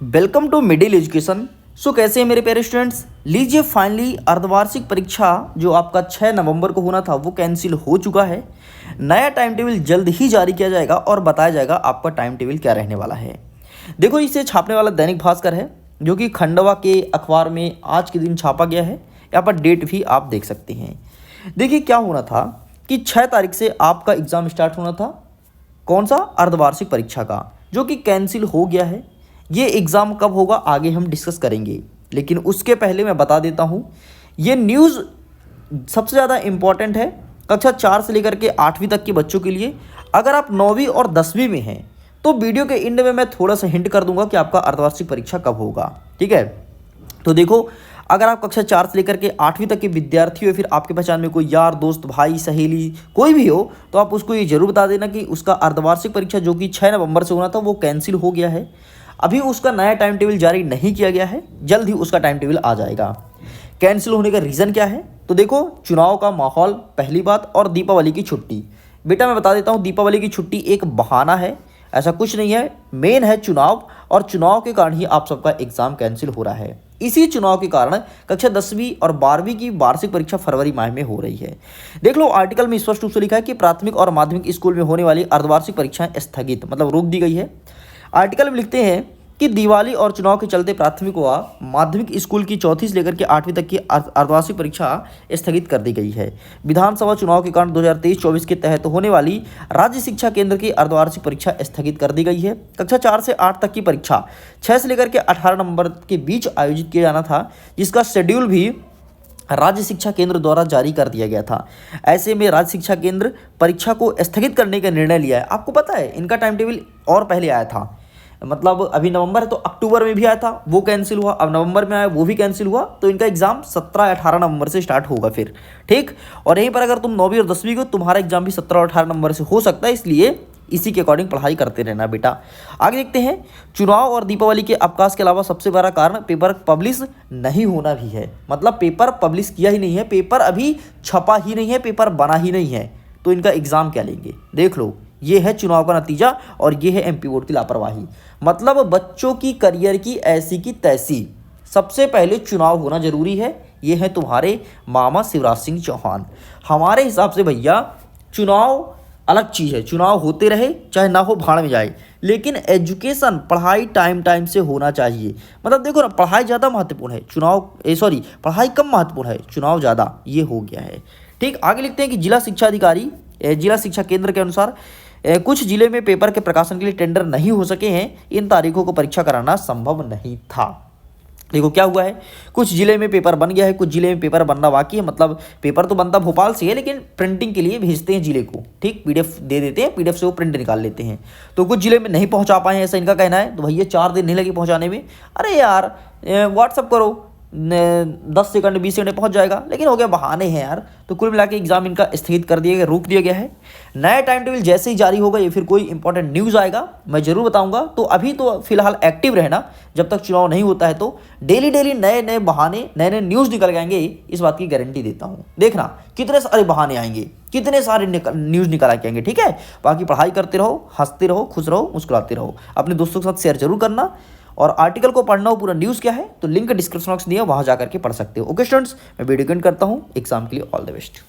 Welcome to middle education. So कैसे हैं मेरे प्यारे स्टूडेंट्स। लीजिए फाइनली अर्धवार्षिक परीक्षा जो आपका 6 नवंबर को होना था वो कैंसिल हो चुका है। नया टाइम टेबल जल्द ही जारी किया जाएगा और बताया जाएगा आपका टाइम टेबल क्या रहने वाला है। देखो, इसे छापने वाला दैनिक भास्कर है जो कि खंडवा के अखबार में आज के दिन छापा गया है। यहाँ पर डेट भी आप देख सकते हैं। देखिए क्या होना था कि 6 तारीख से आपका एग्ज़ाम स्टार्ट होना था। कौन सा? अर्धवार्षिक परीक्षा का, जो कि कैंसिल हो गया है। ये एग्ज़ाम कब होगा आगे हम डिस्कस करेंगे, लेकिन उसके पहले मैं बता देता हूँ ये न्यूज़ सबसे ज़्यादा इम्पॉर्टेंट है कक्षा 4 से लेकर के 8वीं तक के बच्चों के लिए। अगर आप 9वीं और 10वीं में हैं तो वीडियो के एंड में मैं थोड़ा सा हिंट कर दूंगा कि आपका अर्धवार्षिक परीक्षा कब होगा। ठीक है, तो देखो, अगर आप कक्षा 4 से लेकर के 8वीं तक के विद्यार्थी हो, फिर आपके पहचान में कोई यार दोस्त भाई सहेली कोई भी हो, तो आप उसको ये जरूर बता देना कि उसका अर्धवार्षिक परीक्षा जो कि 6 नवंबर से होना था वो कैंसिल हो गया है। अभी उसका नया टाइम टेबल जारी नहीं किया गया है, जल्द ही उसका टाइम टेबल आ जाएगा। कैंसिल होने का रीज़न क्या है? तो देखो, चुनाव का माहौल पहली बात, और दीपावली की छुट्टी। बेटा मैं बता देता हूँ, दीपावली की छुट्टी एक बहाना है, ऐसा कुछ नहीं है। मेन है चुनाव, और चुनाव के कारण ही आप सबका एग्ज़ाम कैंसिल हो रहा है। इसी चुनाव के कारण कक्षा 10वीं और 12वीं की वार्षिक परीक्षा फरवरी माह में हो रही है। देख लो, आर्टिकल में स्पष्ट रूप से लिखा है कि प्राथमिक और माध्यमिक स्कूल में होने वाली अर्धवार्षिक परीक्षाएं स्थगित, मतलब रोक दी गई है। आर्टिकल में लिखते हैं कि दिवाली और चुनाव के चलते प्राथमिक व माध्यमिक स्कूल की 4वीं से लेकर के 8वीं तक की अर्धवार्षिक परीक्षा स्थगित कर दी गई है। विधानसभा चुनाव के कारण 2023-24 के तहत होने वाली राज्य शिक्षा केंद्र की अर्धवार्षिक परीक्षा स्थगित कर दी गई है। कक्षा 4 से 8 तक की परीक्षा 6 से लेकर के 18 नवंबर के बीच आयोजित किया जाना था, जिसका शेड्यूल भी राज्य शिक्षा केंद्र द्वारा जारी कर दिया गया था। ऐसे में राज्य शिक्षा केंद्र परीक्षा को स्थगित करने का निर्णय लिया है। आपको पता है इनका टाइम टेबल और पहले आया था, मतलब अभी नवंबर है तो अक्टूबर में भी आया था, वो कैंसिल हुआ। अब नवंबर में आया, वो भी कैंसिल हुआ। तो इनका एग्जाम 17-18 नवंबर से स्टार्ट होगा फिर। ठीक, और यहीं पर अगर तुम 9वीं और 10वीं को, तुम्हारा एग्जाम भी 17 और 18 नवंबर से हो सकता है, इसलिए इसी के अकॉर्डिंग पढ़ाई करते रहना बेटा। आगे देखते हैं, चुनाव और दीपावली के अवकाश के अलावा सबसे बड़ा कारण पेपर पब्लिश नहीं होना भी है। मतलब पेपर पब्लिश किया ही नहीं है, पेपर अभी छपा ही नहीं है, पेपर बना ही नहीं है, तो इनका एग्जाम क्या लेंगे? देख लो, ये है चुनाव का नतीजा और ये है एमपी बोर्ड की लापरवाही। मतलब बच्चों की करियर की ऐसी की तैसी। सबसे पहले चुनाव होना जरूरी है। ये है तुम्हारे मामा शिवराज सिंह चौहान। हमारे हिसाब से भैया चुनाव अलग चीज़ है, चुनाव होते रहे चाहे ना हो, भाड़ में जाए, लेकिन एजुकेशन पढ़ाई टाइम से होना चाहिए। मतलब देखो ना, पढ़ाई ज़्यादा महत्वपूर्ण है, पढ़ाई कम महत्वपूर्ण है, चुनाव ज़्यादा, ये हो गया है। ठीक, आगे लिखते हैं कि जिला शिक्षा अधिकारी जिला शिक्षा केंद्र के अनुसार कुछ जिले में पेपर के प्रकाशन के लिए टेंडर नहीं हो सके हैं। इन तारीखों को परीक्षा कराना संभव नहीं था। देखो क्या हुआ है, कुछ जिले में पेपर बन गया है, कुछ जिले में पेपर बनना बाकी है। मतलब पेपर तो बनता भोपाल से है, लेकिन प्रिंटिंग के लिए भेजते हैं जिले को। ठीक, पीडीएफ दे देते हैं, पीडीएफ से वो प्रिंट निकाल लेते हैं। तो कुछ जिले में नहीं पहुंचा पाए हैं, ऐसा इनका कहना है। तो भैया 4 दिन नहीं लगे पहुंचाने में। अरे यार व्हाट्सअप करो, 10 सेकंड 20 सेकंड पहुंच जाएगा, लेकिन हो गया, बहाने हैं यार। तो कुल मिला के एग्जाम इनका स्थगित कर दिया गया, रोक दिया गया है। नया टाइम टेबल जैसे ही जारी होगा या फिर कोई इंपॉर्टेंट न्यूज़ आएगा मैं जरूर बताऊंगा। तो अभी तो फिलहाल एक्टिव रहना, जब तक चुनाव नहीं होता है तो डेली नए नए बहाने, नए नए न्यूज़ निकल के आएंगे, इस बात की गारंटी देता हूँ। देखना कितने सारे बहाने आएंगे, कितने सारे न्यूज़ निकल के आएंगे। ठीक है, बाकी पढ़ाई करते रहो, हंसते रहो, खुश रहो, मुस्कुराते रहो। अपने दोस्तों के साथ शेयर जरूर करना, और आर्टिकल को पढ़ना हो, पूरा न्यूज़ क्या है तो लिंक डिस्क्रिप्शन बॉक्स दिया, वहाँ जाकर के पढ़ सकते हो। ओके स्टूडेंट्स, मैं वीडियो एंड करता हूँ। एग्जाम के लिए ऑल द बेस्ट।